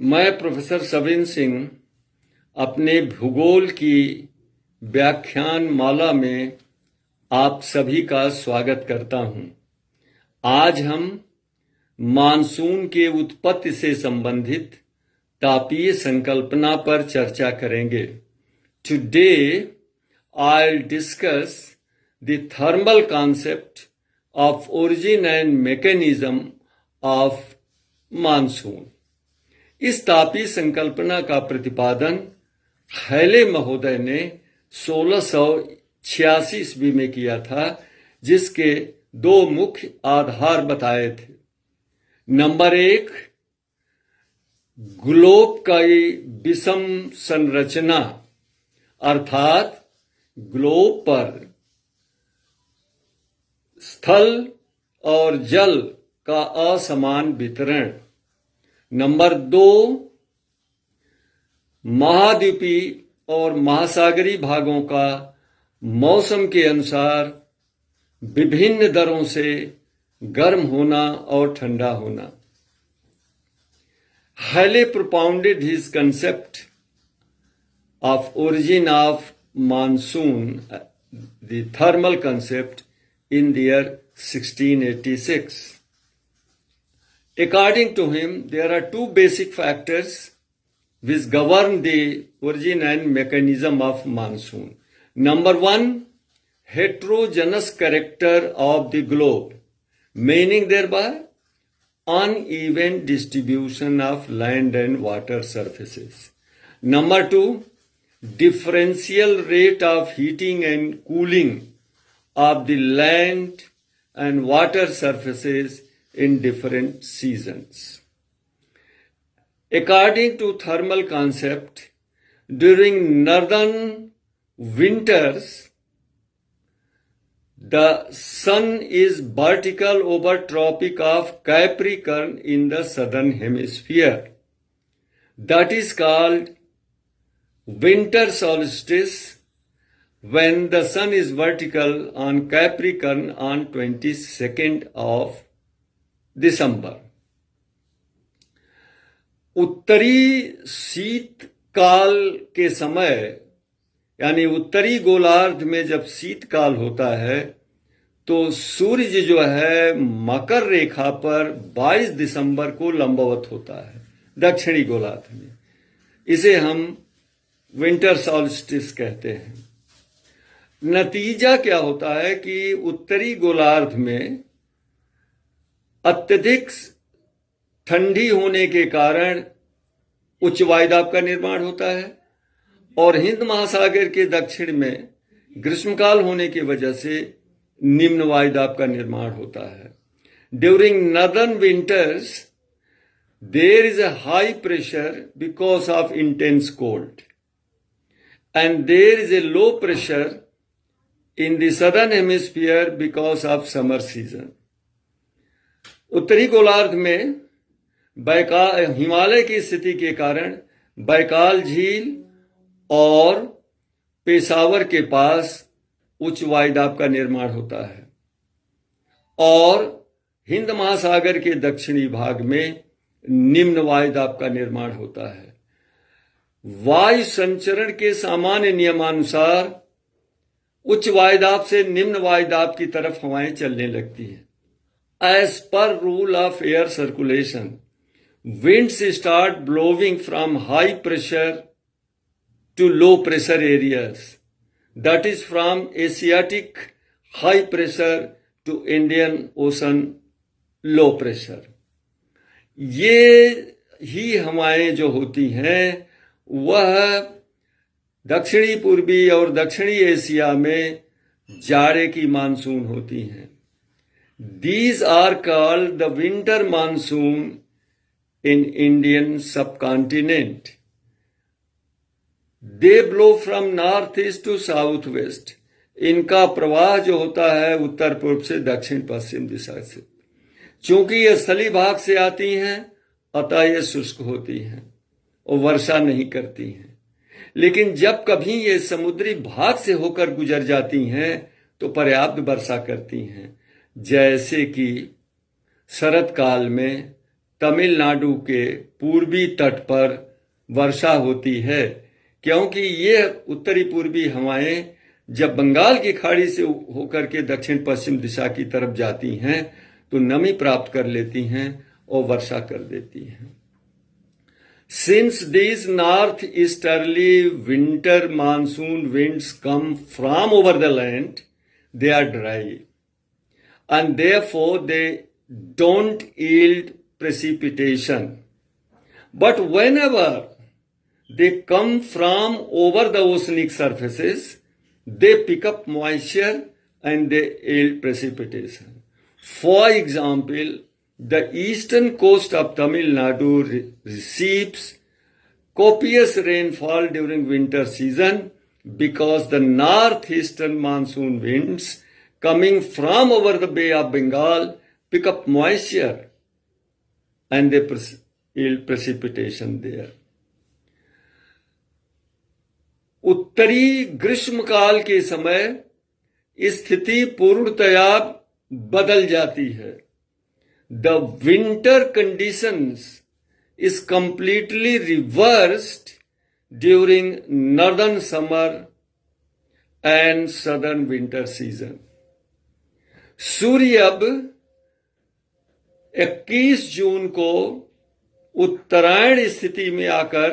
मैं प्रोफेसर सविन सिंह अपने भूगोल की व्याख्यान माला में आप सभी का स्वागत करता हूं। आज हम मानसून के उत्पत्ति से संबंधित तापीय संकल्पना पर चर्चा करेंगे। Today I'll discuss the thermal concept of origin and mechanism of monsoon. इस तापीय संकल्पना का प्रतिपादन हैले महोदय ने 1686 ईस्वी में किया था, जिसके दो मुख्य आधार बताए थे। नंबर 1, ग्लोब की विषम संरचना, अर्थात ग्लोब पर स्थल और जल का असमान वितरण। नंबर 2, महाद्वीपीय और महासागरीय भागों का मौसम के अनुसार विभिन्न दरों से गर्म होना और ठंडा होना। Halley propounded his concept of origin of monsoon, the thermal concept, in the year 1686. According to him, there are two basic factors which govern the origin and mechanism of monsoon. Number 1, heterogeneous character of the globe, meaning thereby uneven distribution of land and water surfaces. Number 2, differential rate of heating and cooling of the land and water surfaces in different seasons. According to thermal concept, during northern winters, the sun is vertical over Tropic of Capricorn in the southern hemisphere. That is called winter solstice, when the sun is vertical on Capricorn on 22nd of December. उत्तरी शीतकाल के समय, यानी उत्तरी गोलार्ध में जब शीतकाल होता है, तो सूर्य जो है मकर रेखा पर 22 दिसंबर को लंबवत होता है दक्षिणी गोलार्ध में। इसे हम विंटर सॉल्स्टिस कहते हैं। नतीजा क्या होता है कि उत्तरी गोलार्ध में अत्यधिक ठंडी होने के कारण उच्च वायुदाब का निर्माण होता है, और हिंद महासागर के दक्षिण में ग्रीष्मकाल होने की वजह से निम्न वायुदाब का निर्माण होता है। During northern winters there is a high pressure because of intense cold, and there is a low pressure in the southern hemisphere because of summer season. उत्तरी गोलार्ध में हिमालय की स्थिति के कारण बैकाल झील और पेशावर के पास उच्च वायुदाब का निर्माण होता है, और हिंद महासागर के दक्षिणी भाग में निम्न वायुदाब का निर्माण होता है। वायु संचरण के सामान्य नियमानुसार उच्च वायुदाब से निम्न वायुदाब की तरफ हवाएं चलने लगती हैं। As per rule of air circulation, winds start blowing from high pressure to low pressure areas, that is from Asiatic high pressure to Indian Ocean low pressure. ये ही हवाएं जो होती हैं वह दक्षिणी पूर्वी और दक्षिणी एशिया में जाड़े की मानसून होती हैं। These are called the winter monsoon in Indian subcontinent. They blow from northeast to southwest. इनका प्रवाह जो होता है उत्तर पूर्व से दक्षिण पश्चिम दिशा से। चूंकि ये स्थलीय भाग से आती हैं, अतः ये शुष्क होती हैं और वर्षा नहीं करती हैं। लेकिन जब कभी ये समुद्री भाग से होकर गुजर जाती हैं तो पर्याप्त वर्षा करती हैं, जैसे कि शरद काल में तमिलनाडु के पूर्वी तट पर वर्षा होती है, क्योंकि ये उत्तरी पूर्वी हवाएं जब बंगाल की खाड़ी से होकर के दक्षिण पश्चिम दिशा की तरफ जाती हैं तो नमी प्राप्त कर लेती हैं और वर्षा कर देती हैं। Since these northeasterly winter monsoon winds come from over the land, they are dry and therefore they don't yield precipitation. But whenever they come from over the oceanic surfaces, they pick up moisture and they yield precipitation. For example, the eastern coast of Tamil Nadu receives copious rainfall during winter season because the northeastern monsoon winds coming from over the Bay of Bengal pick up moisture and they yield precipitation there. उत्तरी ग्रीष्मकाल के समय स्थिति पूर्णतया बदल जाती है। The winter conditions is completely reversed during northern summer and southern winter season. सूर्य अब 21 जून को उत्तरायण स्थिति में आकर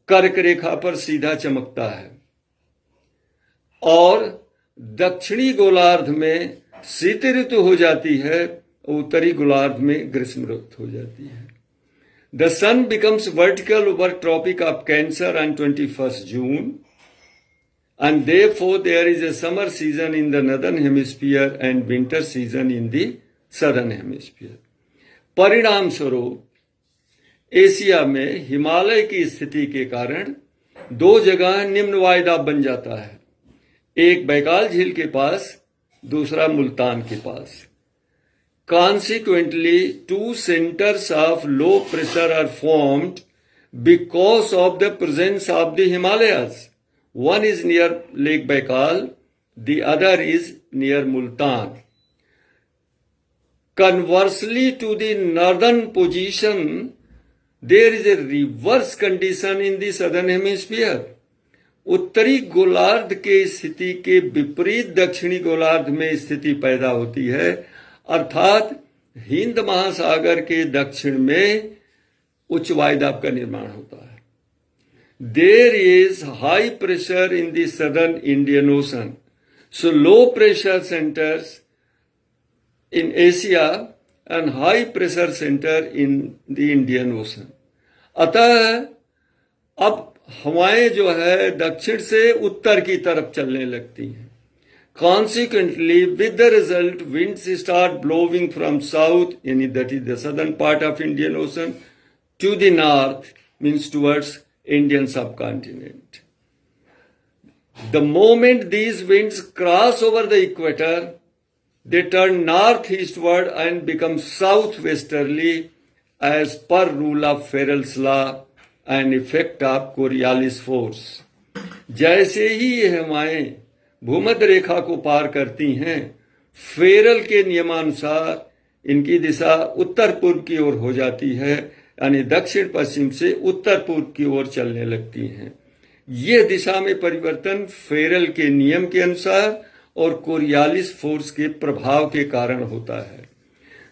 कर्क रेखा पर सीधा चमकता है और दक्षिणी गोलार्ध में शीत ऋतु हो जाती है, उत्तरी गोलार्ध में ग्रीष्म ऋतु हो जाती है। The sun becomes vertical over Tropic of Cancer on 21st June and therefore there is a summer season in the northern hemisphere and winter season in the southern hemisphere. परिणाम स्वरूप एशिया में हिमालय की स्थिति के कारण दो जगह निम्न वायुदाब बन जाता है, एक बैकाल झील के पास, दूसरा मुल्तान के पास। Consequently, two centers of low pressure are formed because of the presence of the Himalayas. One is near Lake Baikal, the other is near Multan. Conversely to the northern position, there is a reverse condition in the southern hemisphere. उत्तरी गोलार्ध के स्थिति के विपरीत दक्षिणी गोलार्ध में स्थिति पैदा होती है, अर्थात हिंद महासागर के दक्षिण में उच्च वायुदाब का निर्माण होता है। There is high pressure in the southern Indian Ocean, so low pressure centers in Asia and high pressure center in the Indian Ocean. अतः अब हवाएं जो है दक्षिण से उत्तर की तरफ चलने लगती हैं। Consequently, with the result, winds start blowing from south, that is the southern part of Indian Ocean, to the north, means towards Indian subcontinent. The moment these winds cross over the equator, they turn northeastward and become southwesterly as per rule of Ferrel's law and effect of Coriolis force. जैसे ही ये हवाएं भूमध्य रेखा को पार करती हैं, Feral के नियमानुसार इनकी दिशा उत्तर पूर्व की ओर हो जाती है, यानी दक्षिण पश्चिम से उत्तर पूर्व की ओर चलने लगती हैं। ये दिशा में परिवर्तन फेरल के नियम के अनुसार और कोरियालिस फोर्स के प्रभाव के कारण होता है।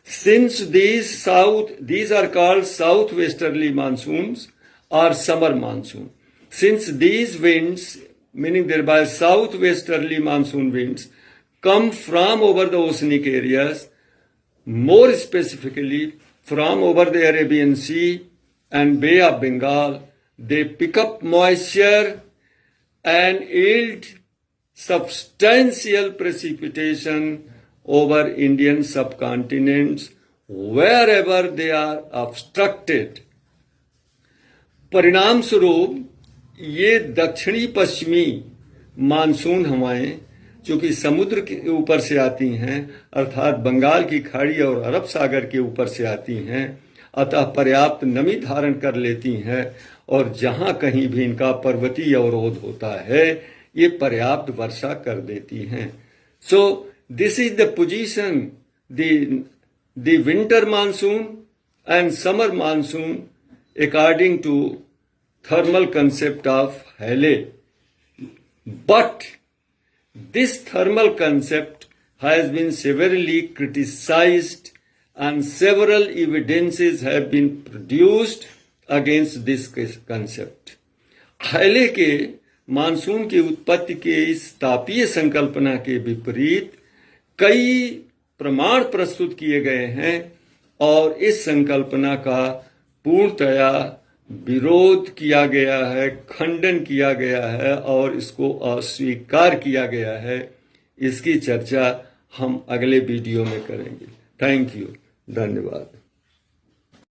Since these are called southwesterly monsoons or summer monsoon. Since these winds, meaning thereby southwesterly monsoon winds, come from over the oceanic areas, more specifically from over the Arabian Sea and Bay of Bengal, they pick up moisture and yield substantial precipitation over Indian subcontinents wherever they are obstructed. परिणाम स्वरूप ये दक्षिणी पश्चिमी monsoon हवाएं चूंकि समुद्र के ऊपर से आती हैं, अर्थात बंगाल की खाड़ी और अरब सागर के ऊपर से आती हैं, अतः पर्याप्त नमी धारण कर लेती हैं और जहां कहीं भी इनका पर्वतीय अवरोध होता है ये पर्याप्त वर्षा कर देती हैं। So this is the position, the winter monsoon and summer monsoon according to thermal concept of Halley. But this thermal concept has been severely criticized and several evidences have been produced against this concept. हाले के monsoon की उत्पत्ति के इस तापीय संकल्पना के विपरीत कई प्रमाण प्रस्तुत किए गए हैं और इस संकल्पना का पूर्णतया विरोध किया गया है, खंडन किया गया है और इसको अस्वीकार किया गया है। इसकी चर्चा हम अगले वीडियो में करेंगे। थैंक यू, धन्यवाद।